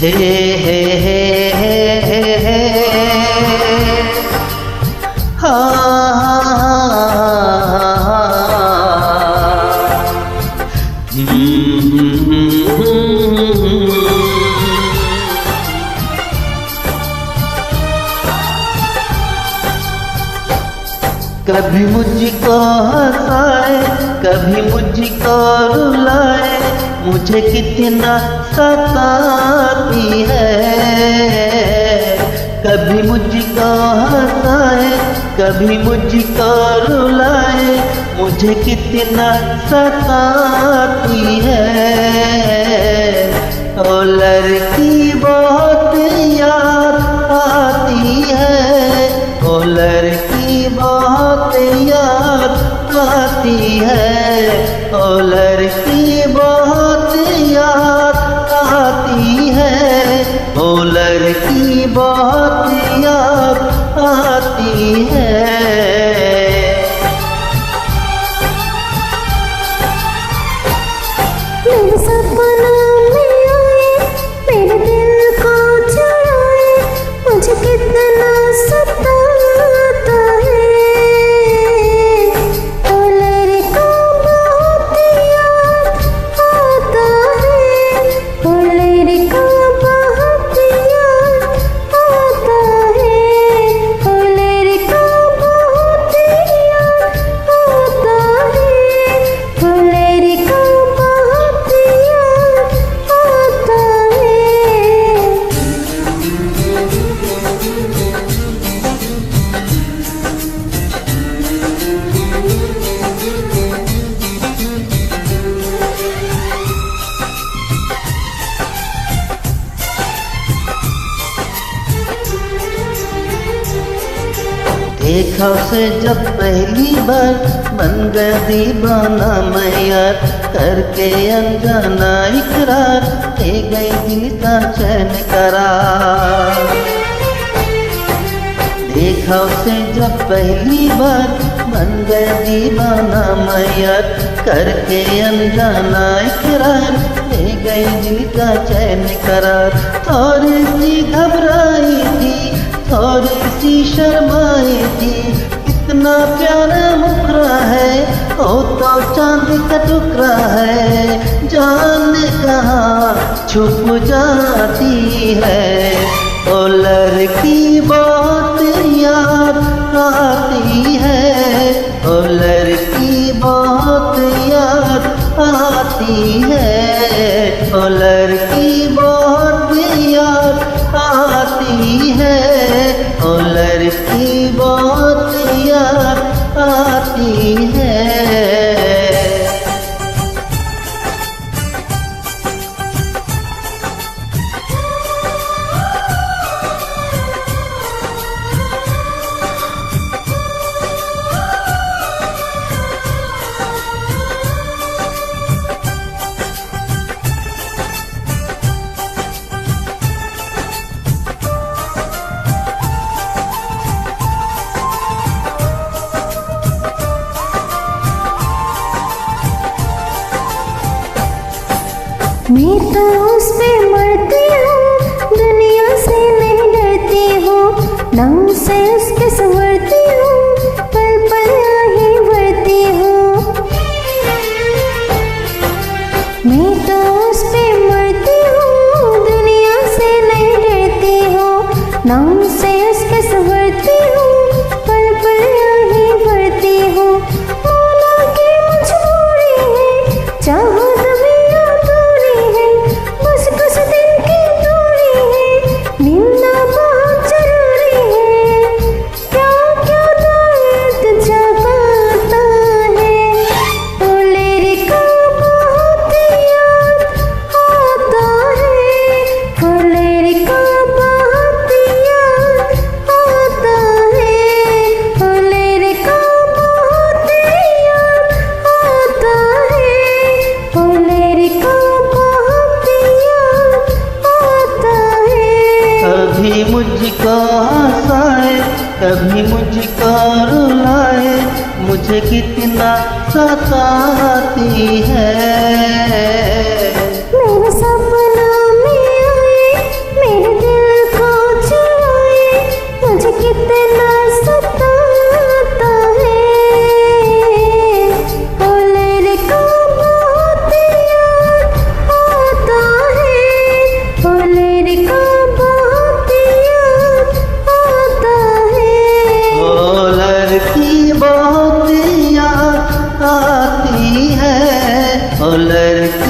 हे हे हे हे हे हा कभी मुझको हंसाए, कभी मुझको रुलाए, मुझे कितना सताती है। कभी मुझको हंसाए, कभी मुझको रुलाए, मुझे कितना सताती है। ओ लड़की बहुत याद आती है, ओ लड़की बहुत याद आती है, ओ लड़की बहुत याद आती है, ओ लड़की बहुत याद आती है। मेरे सपना में आए, मेरे दिल को चुराए, मुझे कितना सताता है। ओ लड़का बहुत याद आता है, ओ लड़का बहुत याद आता है, ओ लड़का बहुत याद आता है, ओ लड़का बहुत याद आता है। देखा उसे जब पहली बार बन गया दीवाना मैं यार, करके अनजाना इकरार ले गई दिल का चैन करार। देखा उसे जब पहली बार बन गया दीवाना मैं यार, करके अनजाना इकरार ले गई दिल का चैन करार। थोड़ी सी घबराई थी, थोड़ी सी शर्माई थी, कितना प्यारा मुखरा है, ओ तो चांद का टुकड़ा है, जाने कहाँ छुप जाती है। ओ लड़की बहुत याद आती है, ओ लड़की बहुत याद आती है, ओ लड़की बहुत याद आती है, ओ लड़की बहुत याद आती है। मैं तो उस पे मरती हूँ, दुनिया से नहीं डरती हूँ, नाम से उसके संवरती हूँ, पल पल ही भरती हूँ। मैं तो उस पे मरती हूँ, दुनिया से नहीं डरती हूँ, नाम से उसके संवरती हूँ, पल पल ही भरती हूँ। मौला की मजबूरी है, चाहो कभी मुझको हंसाए, कभी मुझको रुलाए, मुझे कितना सताती है। मेरे सपना में आए, ओ लड़की